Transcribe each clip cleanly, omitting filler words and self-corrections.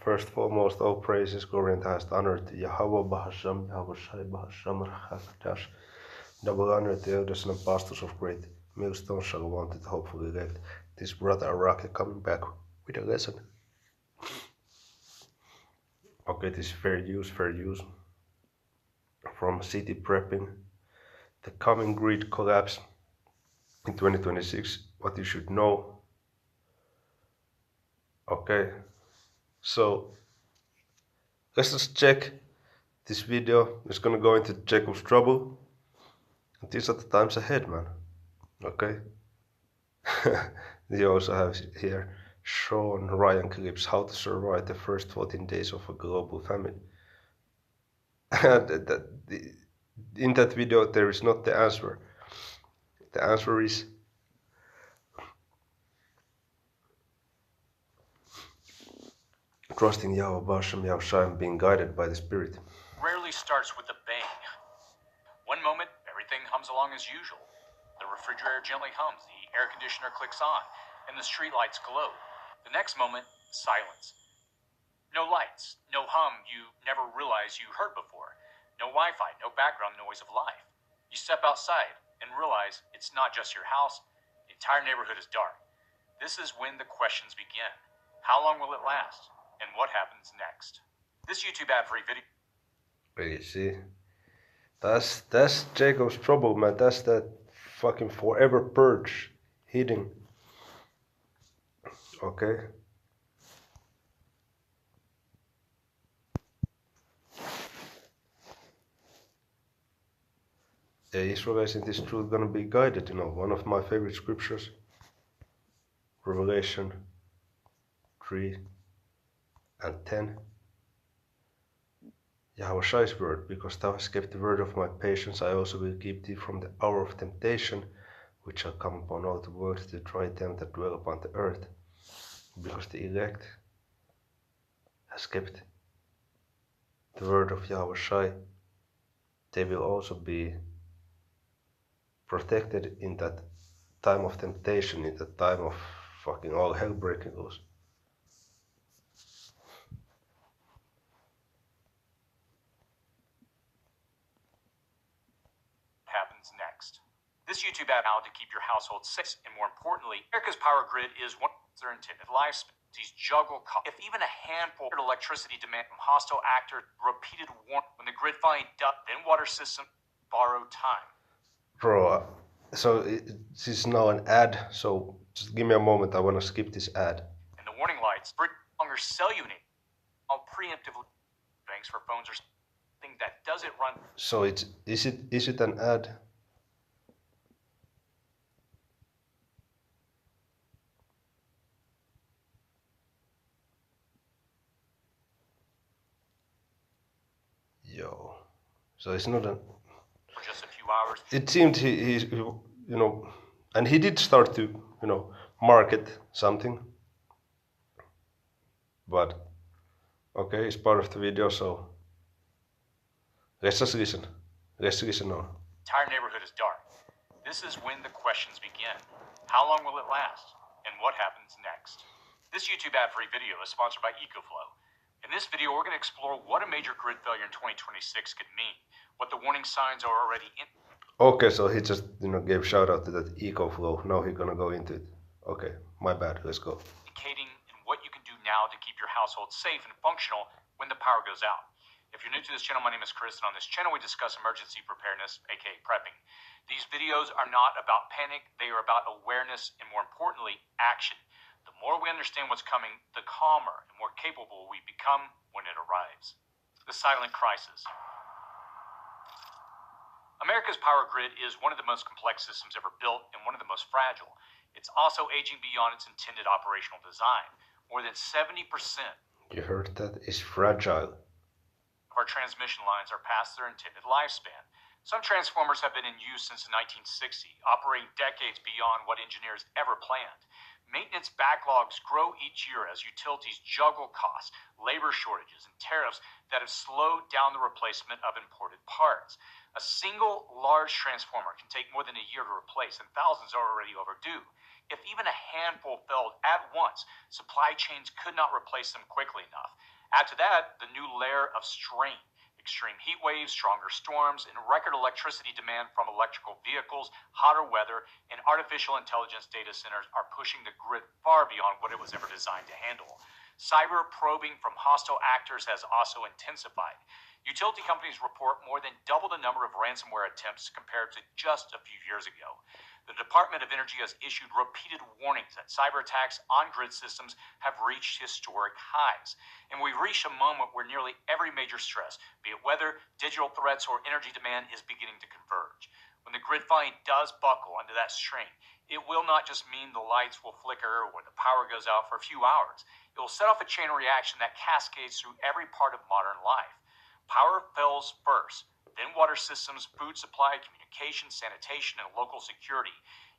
First foremost, all praises, glory and highest honor to Yahweh Bahasham, Yahweh Shai Bahasham Rahakadash. Double honor to the elders and apostles of great millstone shall wanted hopefully elect. This brother Araki coming back with a lesson. Okay, this is fair use from City Prepping. The coming grid collapse in 2026, what you should know. Okay, so let's just check this video. It's gonna go into Jacob's trouble. And these are the times ahead, man. Okay. You also have here Sean Ryan clips how to survive the first 14 days of a global famine. In that video, there is not the answer. The answer is trusting Yahweh Bashem Yahushua and being guided by the Spirit. Rarely starts with a bang. One moment, everything hums along as usual. The refrigerator gently hums, the air conditioner clicks on, and the streetlights glow. The next moment, silence. No lights, no hum you never realized you heard before. No Wi-Fi, no background noise of life. You step outside and realize it's not just your house, the entire neighborhood is dark. This is when the questions begin. How long will it last? And what happens next? This YouTube ad-free video... You see? That's Jacob's trouble, man. That's that fucking forever purge hitting. Okay? The Israelites in this truth gonna be guided, you know. One of my favorite scriptures, Revelation 3 and 10. Yahweh's word, because thou hast kept the word of my patience, I also will keep thee from the hour of temptation, which shall come upon all the world to try them that dwell upon the earth. Because the elect has kept the word of Yahweh, they will also be protected in that time of temptation, in that time of fucking all hell breaking loose. Happens next. This YouTube ad out to keep your household safe, and more importantly, America's power grid is one of their intended lifespan. These juggle costs. If even a handful of electricity demand from hostile actor, repeated warning when the grid finally does, then water system borrow time. Bro, so this is now an ad, so just give me a moment, I want to skip this ad. And the warning lights no longer sell you need. All preemptively banks for phones or something that doesn't run. So is it an ad? Yo, so it's not an. For just a few hours. It seemed he you know, and he did start to, you know, market something. But okay, it's part of the video, so let's just listen. Let's listen on. The entire neighborhood is dark. This is when the questions begin. How long will it last? And what happens next? This YouTube ad-free video is sponsored by EcoFlow. In this video, we're going to explore what a major grid failure in 2026 could mean, what the warning signs are already in. Okay, so he just, you know, gave shout out to that EcoFlow. Now he's gonna go into it. Okay, my bad, let's go. Indicating and what you can do now to keep your household safe and functional when the power goes out. If you're new to this channel, my name is Chris, and on this channel we discuss emergency preparedness, aka prepping. These videos are not about panic, they are about awareness and, more importantly, action. The more we understand what's coming, the calmer and more capable we become when it arrives. The silent crisis. America's power grid is one of the most complex systems ever built and one of the most fragile. It's also aging beyond its intended operational design. More than 70%. You heard that? It's fragile. Of our transmission lines are past their intended lifespan. Some transformers have been in use since 1960, operating decades beyond what engineers ever planned. Maintenance backlogs grow each year as utilities juggle costs, labor shortages, and tariffs that have slowed down the replacement of imported parts. A single large transformer can take more than a year to replace, and thousands are already overdue. If even a handful failed at once, supply chains could not replace them quickly enough. Add to that the new layer of strain. Extreme heat waves, stronger storms, and record electricity demand from electrical vehicles, hotter weather, and artificial intelligence data centers are pushing the grid far beyond what it was ever designed to handle. Cyber probing from hostile actors has also intensified. Utility companies report more than double the number of ransomware attempts compared to just a few years ago. The Department of Energy has issued repeated warnings that cyber attacks on grid systems have reached historic highs. And we've reached a moment where nearly every major stress, be it weather, digital threats, or energy demand, is beginning to converge. When the grid finally does buckle under that strain, it will not just mean the lights will flicker or the power goes out for a few hours. It will set off a chain reaction that cascades through every part of modern life. Power fails first, then water systems, food supply, communication, sanitation, and local security.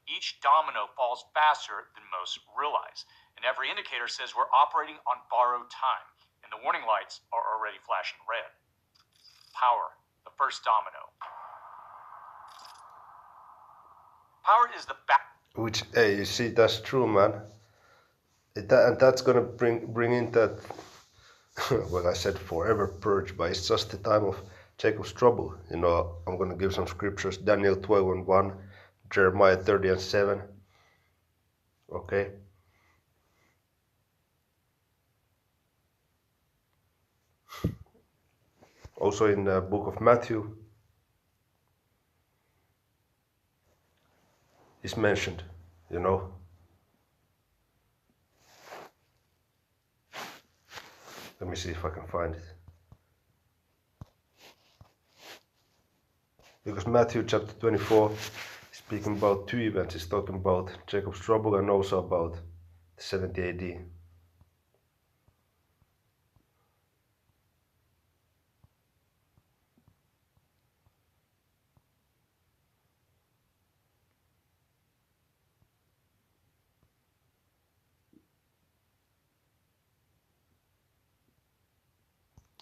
Each domino falls faster than most realize, and every indicator says we're operating on borrowed time, and the warning lights are already flashing red. Power, the first domino. Power is the back. Which, hey, you see, that's true, man. And that's gonna bring in that. Well, I said forever purge, but it's just the time of Jacob's trouble. You know, I'm gonna give some scriptures: Daniel 12:1, Jeremiah 30:7. Okay. Also in the book of Matthew is mentioned, you know. Let me see if I can find it. Because Matthew chapter 24 is speaking about two events. It's talking about Jacob's trouble and also about the 70 AD.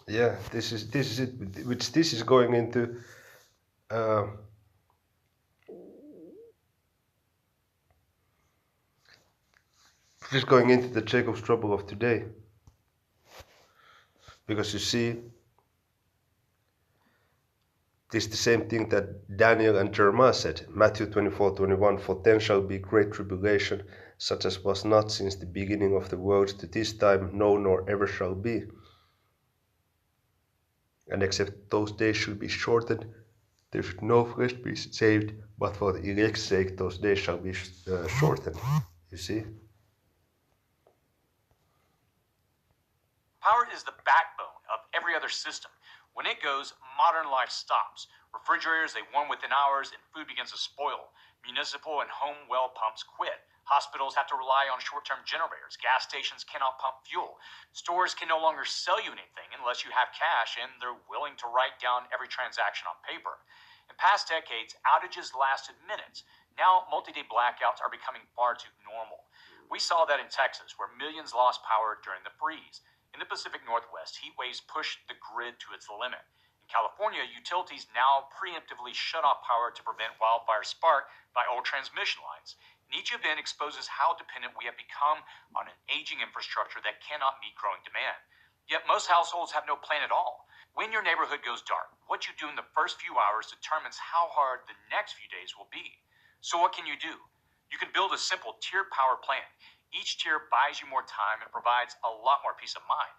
Yeah, this is it. Which this is going into. This is going into the Jacob's trouble of today. Because you see, this is the same thing that Daniel and Jeremiah said. Matthew 24:21. For then shall be great tribulation, such as was not since the beginning of the world to this time, no, nor ever shall be. And except those days should be shortened, there should no flesh be saved, but for the elect's sake those days shall be shortened. You see? Power is the backbone of every other system. When it goes, modern life stops. Refrigerators, they warm within hours, and food begins to spoil. Municipal and home well pumps quit. Hospitals have to rely on short-term generators. Gas stations cannot pump fuel. Stores can no longer sell you anything unless you have cash, and they're willing to write down every transaction on paper. In past decades, outages lasted minutes. Now, multi-day blackouts are becoming far too normal. We saw that in Texas, where millions lost power during the freeze. In the Pacific Northwest, heat waves pushed the grid to its limit. In California, utilities now preemptively shut off power to prevent wildfire spark by old transmission lines. And each event exposes how dependent we have become on an aging infrastructure that cannot meet growing demand. Yet most households have no plan at all. When your neighborhood goes dark, what you do in the first few hours determines how hard the next few days will be. So what can you do? You can build a simple tiered power plan. Each tier buys you more time and provides a lot more peace of mind.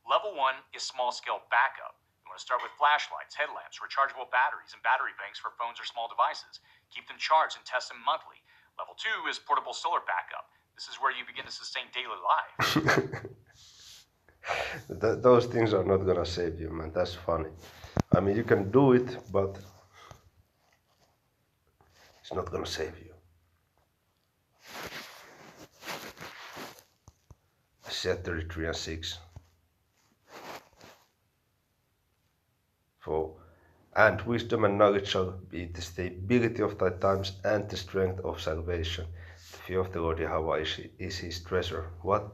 Level 1 is small-scale backup. You want to start with flashlights, headlamps, rechargeable batteries, and battery banks for phones or small devices. Keep them charged and test them monthly. Level 2 is portable solar backup. This is where you begin to sustain daily life. Those things are not gonna save you, man. That's funny. I mean, you can do it, but it's not gonna save you. Set 33 and 6. And wisdom and knowledge shall be the stability of thy times and the strength of salvation. The fear of the Lord Yahweh is his treasure. What?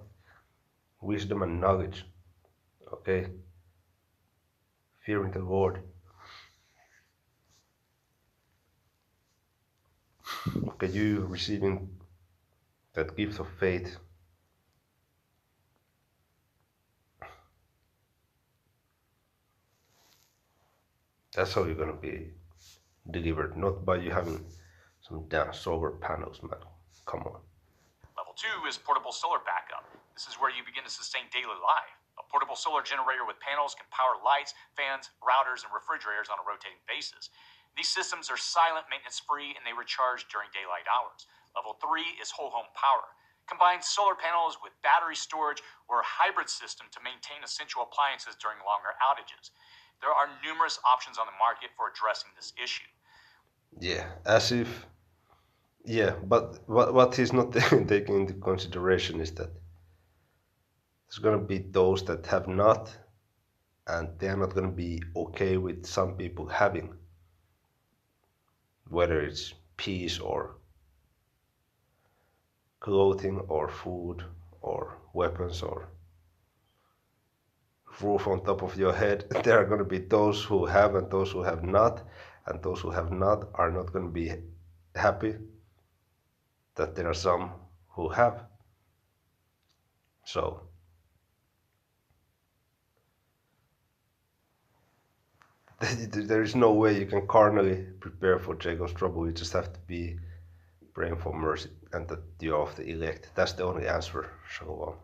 Wisdom and knowledge. Okay? Fearing the Lord. Okay, you receiving that gift of faith. That's how you're gonna be delivered, not by you having some damn solar panels, man. Come on. Level 2 is portable solar backup. This is where you begin to sustain daily life. A portable solar generator with panels can power lights, fans, routers, and refrigerators on a rotating basis. These systems are silent, maintenance-free, and they recharge during daylight hours. Level 3 is whole home power. Combines solar panels with battery storage or a hybrid system to maintain essential appliances during longer outages. There are numerous options on the market for addressing this issue. Yeah, as if. Yeah, but what he's not taking into consideration is that there's gonna be those that have not, and they're not gonna be okay with some people having, whether it's peace or clothing or food or weapons or roof on top of your head. There are going to be those who have and those who have not, and those who have not are not going to be happy that there are some who have. So there is no way you can carnally prepare for Jacob's trouble. You just have to be praying for mercy and that you are of the elect. That's the only answer. Shalom.